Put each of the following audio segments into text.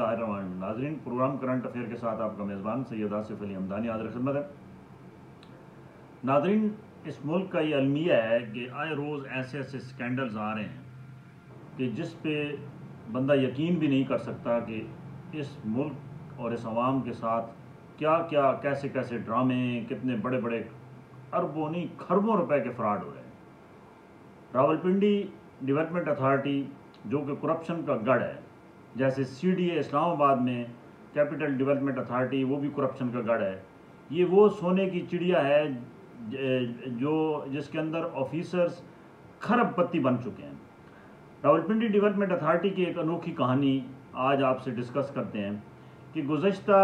बिस्मिल्लाहिर्रहमानिर्रहीम। नाज़रीन, programme current affair के साथ आपका मेज़बान सैयद आसिफ अली हमदानी हाज़िर खिदमत है। नाज़रीन, इस मुल्क का ये अलमिया है कि आए रोज़ ऐसे ऐसे स्कैंडल्स आ रहे हैं कि जिस पे बंदा यकीन भी नहीं कर सकता कि इस मुल्क और इस अवाम के साथ क्या क्या कैसे कैसे ड्रामे, कितने बड़े बड़े अरबों नहीं खरबों रुपए के फ्रॉड हो रहे हैं। रावलपिंडी डेवलपमेंट अथॉरिटी जो कि करप्शन का गढ़ है, जैसे CDA इस्लामाबाद में कैपिटल डेवलपमेंट अथॉरिटी वो भी करप्शन का गढ़ है। ये वो सोने की चिड़िया है जो जिसके अंदर ऑफिसर्स खरबपति बन चुके हैं। रावलपिंडी डेवलपमेंट अथॉरिटी की एक अनोखी कहानी आज आपसे डिस्कस करते हैं कि गुज़श्ता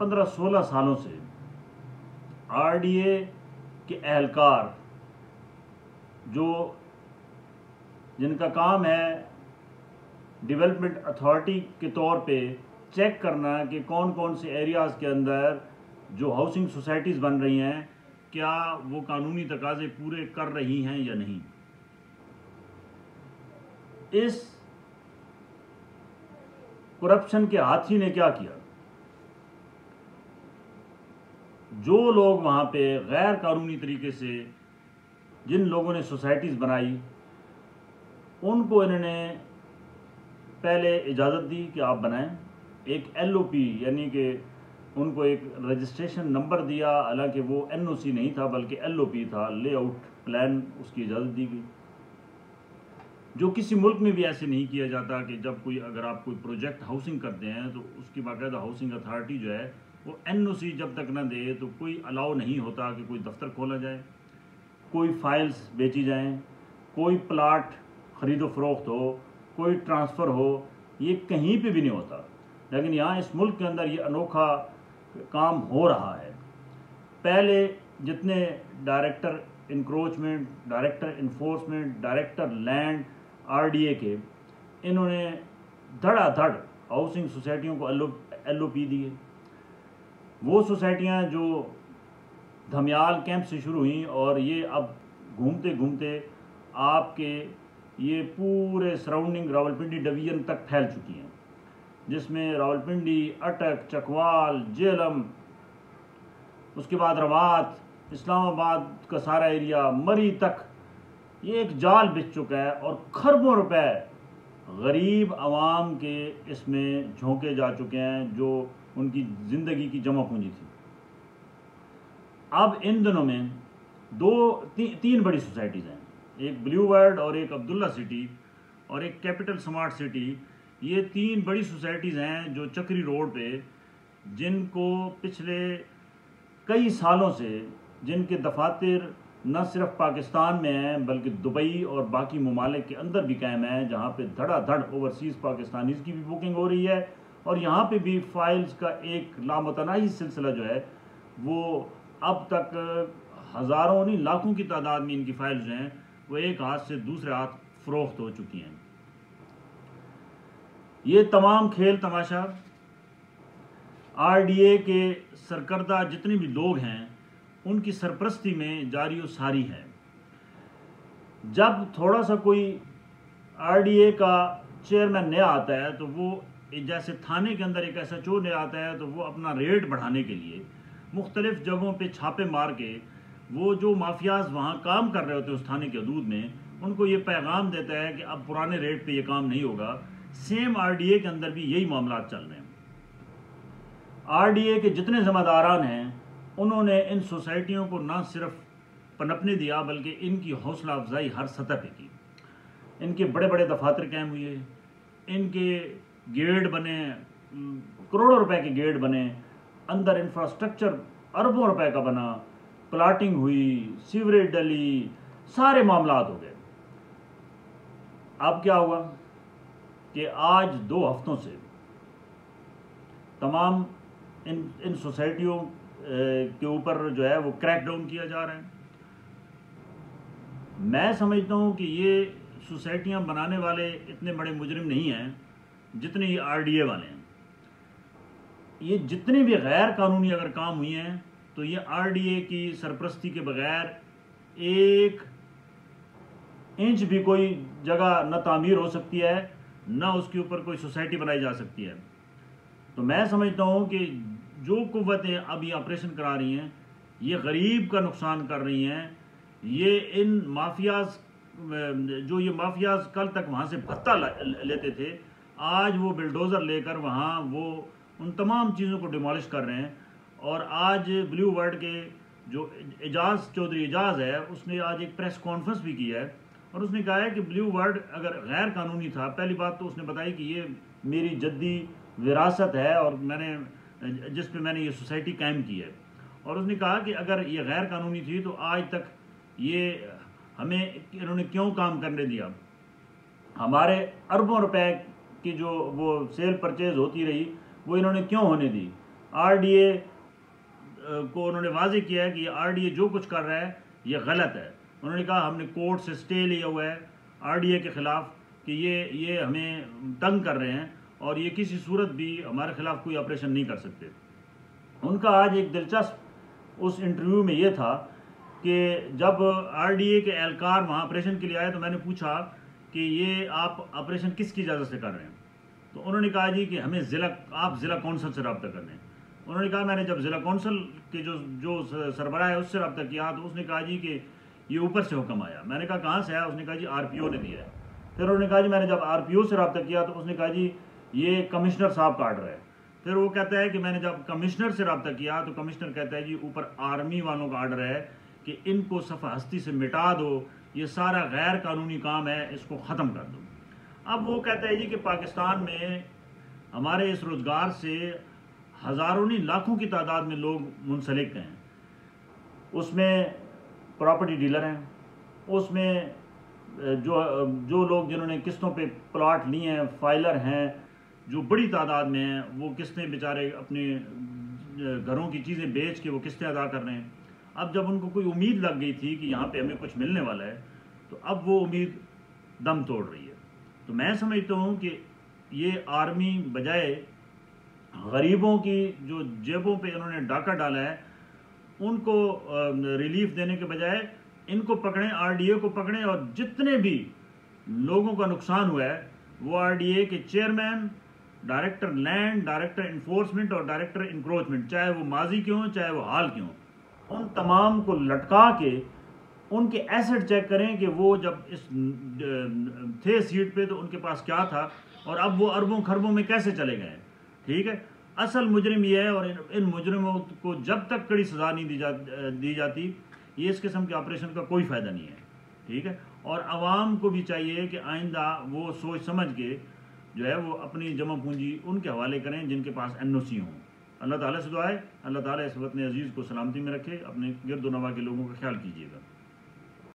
15-16 सालों से RDA के एहलकार जो जिनका काम है डेवलपमेंट अथॉरिटी के तौर पे चेक करना कि कौन कौन से एरियाज़ के अंदर जो हाउसिंग सोसाइटीज़ बन रही हैं क्या वो कानूनी तकाज़े पूरे कर रही हैं या नहीं। इस करप्शन के हाथी ने क्या किया, जो लोग वहाँ पे गैर कानूनी तरीके से जिन लोगों ने सोसाइटीज़ बनाई उनको इन्होंने पहले इजाज़त दी कि आप बनाएं, एक LOP यानी कि उनको एक रजिस्ट्रेशन नंबर दिया, हालांकि वो NOC नहीं था बल्कि LOP था, लेआउट प्लान, उसकी इजाज़त दी गई। जो किसी मुल्क में भी ऐसे नहीं किया जाता कि जब कोई अगर आप कोई प्रोजेक्ट हाउसिंग करते हैं तो उसकी बाकायदा हाउसिंग अथॉरिटी जो है वो NOC जब तक ना दे तो कोई अलाउ नहीं होता कि कोई दफ्तर खोला जाए, कोई फाइल्स बेची जाएं, कोई प्लाट ख़रीदो फरोख्त हो, कोई ट्रांसफ़र हो, ये कहीं पे भी नहीं होता। लेकिन यहाँ इस मुल्क के अंदर ये अनोखा काम हो रहा है। पहले जितने director encroachment, director enforcement, director land RDA के, इन्होंने धड़ाधड़ हाउसिंग सोसाइटियों को LOP दिए। वो सोसाइटियाँ जो धमियाल कैंप से शुरू हुई और ये अब घूमते घूमते आपके ये पूरे सराउंडिंग रावलपिंडी डिवीज़न तक फैल चुकी हैं, जिसमें रावलपिंडी, अटक, चकवाल, जेलम, उसके बाद रवात, इस्लामाबाद का सारा एरिया, मरी तक ये एक जाल बिछ चुका है और खरबों रुपए गरीब आवाम के इसमें झोंके जा चुके हैं जो उनकी ज़िंदगी की जमा पूंजी थी। अब इन दिनों में तीन बड़ी सोसाइटीज़ हैं, एक ब्लू वर्ल्ड और एक अब्दुल्ला सिटी और एक कैपिटल स्मार्ट सिटी। ये तीन बड़ी सोसाइटीज़ हैं जो चक्री रोड पे, जिनको पिछले कई सालों से जिनके दफातर न सिर्फ पाकिस्तान में हैं बल्कि दुबई और बाकी ममालिक के अंदर भी कायम हैं, जहाँ पे धड़ाधड़ ओवरसीज़ पाकिस्तानीज़ की भी बुकिंग हो रही है और यहाँ पे भी फाइल्स का एक लामतनाही सिलसिला जो है वो अब तक हज़ारों नहीं लाखों की तादाद में इनकी फाइल्स जो हैं वो एक हाथ से दूसरे हाथ फरोख्त हो चुकी हैं। ये तमाम खेल तमाशा RDA के सरकर्दा जितने भी लोग हैं उनकी सरपरस्ती में जारी व सारी है। जब थोड़ा सा कोई RDA का चेयरमैन नया आता है तो वो जैसे थाने के अंदर एक SHO नया आता है तो वो अपना रेट बढ़ाने के लिए मुख्तलिफ जगहों पे छापे मार के वो जो माफियाज वहाँ काम कर रहे होते हैं उस थाने के हदूद में, उनको ये पैगाम देता है कि अब पुराने रेट पे ये काम नहीं होगा। सेम RDA के अंदर भी यही मामला चल रहे हैं। RDA के जितने ज़िम्मेदारान हैं उन्होंने इन सोसाइटियों को न सिर्फ पनपने दिया बल्कि इनकी हौसला अफजाई हर सतह पे की। इनके बड़े बड़े दफातर कायम हुए, इनके गेट बने, करोड़ों रुपए के गेट बने, अंदर इंफ्रास्ट्रक्चर अरबों रुपए का बना, प्लाटिंग हुई, सीवरेज डली, सारे मामलात हो गए। अब क्या हुआ कि आज 2 हफ्तों से तमाम इन सोसाइटियों के ऊपर जो है वो क्रैकडाउन किया जा रहा है। मैं समझता हूँ कि ये सोसाइटियाँ बनाने वाले इतने बड़े मुजरिम नहीं हैं जितने ये RDA वाले हैं। ये जितने भी गैर कानूनी अगर काम हुए हैं तो ये RDA की सरपरस्ती के बगैर 1 इंच भी कोई जगह न तामीर हो सकती है ना उसके ऊपर कोई सोसाइटी बनाई जा सकती है। तो मैं समझता हूँ कि जो कुव्वतें अब ये ऑपरेशन करा रही हैं, ये गरीब का नुकसान कर रही हैं। ये इन माफियाज, जो ये माफियाज कल तक वहाँ से भत्ता लेते थे, आज वो बिल्डोज़र लेकर वहाँ वो उन तमाम चीज़ों को डिमोलिश कर रहे हैं। और आज ब्लू वर्ल्ड के जो चौधरी एजाज है, उसने आज एक प्रेस कॉन्फ्रेंस भी की है और उसने कहा है कि ब्लू वर्ल्ड अगर गैर कानूनी था, पहली बात तो उसने बताई कि ये मेरी जद्दी विरासत है और मैंने जिस पे मैंने ये सोसाइटी कायम की है। और उसने कहा कि अगर ये गैर कानूनी थी तो आज तक ये हमें इन्होंने क्यों काम करने दिया। हमारे अरबों रुपए की जो वो सेल परचेज होती रही, वो इन्होंने क्यों होने दी। आरडीए को उन्होंने वाजे किया है कि आरडीए जो कुछ कर रहा है ये गलत है। उन्होंने कहा हमने कोर्ट से स्टे लिया हुआ है आरडीए के ख़िलाफ़ कि ये हमें तंग कर रहे हैं और ये किसी सूरत भी हमारे ख़िलाफ़ कोई ऑपरेशन नहीं कर सकते। उनका आज एक दिलचस्प उस इंटरव्यू में ये था कि जब आरडीए के एहलकार वहाँ ऑपरेशन के लिए आए तो मैंने पूछा कि ये आप ऑपरेशन किसकी इजाज़त से कर रहे हैं। तो उन्होंने कहा जी कि हमें आप ज़िला कौंसल से रब्ता कर लें। उन्होंने कहा मैंने जब ज़िला कौंसल के जो सरबराह है उससे रब्ता किया तो उसने कहा जी कि ये ऊपर से हुक्म आया। मैंने कहा कहाँ से आया? उसने कहा जी आरपीओ ने दिया है। फिर उन्होंने कहा जी मैंने जब आरपीओ से रब्ता किया तो उसने कहा जी ये कमिश्नर साहब का आर्डर है। फिर वो कहता है कि मैंने जब कमिश्नर से रब्ता किया तो कमिश्नर कहता है जी ऊपर आर्मी वालों का आर्डर है कि इनको सफ़ा हस्ती से मिटा दो, ये सारा गैर कानूनी काम है, इसको ख़त्म कर दो। अब वो कहता है जी कि पाकिस्तान में हमारे इस रोज़गार से हज़ारों नहीं लाखों की तादाद में लोग मुंसलिक हैं। उसमें प्रॉपर्टी डीलर हैं, उसमें जो लोग जिन्होंने किस्तों पे प्लॉट लिए हैं, फाइलर हैं जो बड़ी तादाद में हैं, वो किस्तें बेचारे अपने घरों की चीज़ें बेच के वो किस्तें अदा कर रहे हैं। अब जब उनको कोई उम्मीद लग गई थी कि यहाँ पे हमें कुछ मिलने वाला है तो अब वो उम्मीद दम तोड़ रही है। तो मैं समझता हूँ कि ये आर्मी बजाय गरीबों की जो जेबों पे इन्होंने डाका डाला है उनको रिलीफ देने के बजाय इनको पकड़ें, आरडीए को पकड़ें और जितने भी लोगों का नुकसान हुआ है वो आरडीए के chairman, director land, director enforcement और डायरेक्टर इंक्रोचमेंट, चाहे वो माजी के हों चाहे वो हाल के हों, उन तमाम को लटका के उनके एसेट चेक करें कि वो जब इस थे सीट पे तो उनके पास क्या था और अब वो अरबों खरबों में कैसे चले गए। ठीक है, असल मुजरिम ये है और इन मुजरिमों को जब तक कड़ी सज़ा नहीं दी जाती ये इस किस्म के ऑपरेशन का कोई फ़ायदा नहीं है। ठीक है, और आवाम को भी चाहिए कि आइंदा वो सोच समझ के जो है वो अपनी जमा पूंजी उनके हवाले करें जिनके पास एनओसी हों। अल्लाह ताला से दुआ है, अल्लाह ताला इस वतन अजीज़ को सलामती में रखे। अपने गिरदो नवा के लोगों का ख्याल कीजिएगा।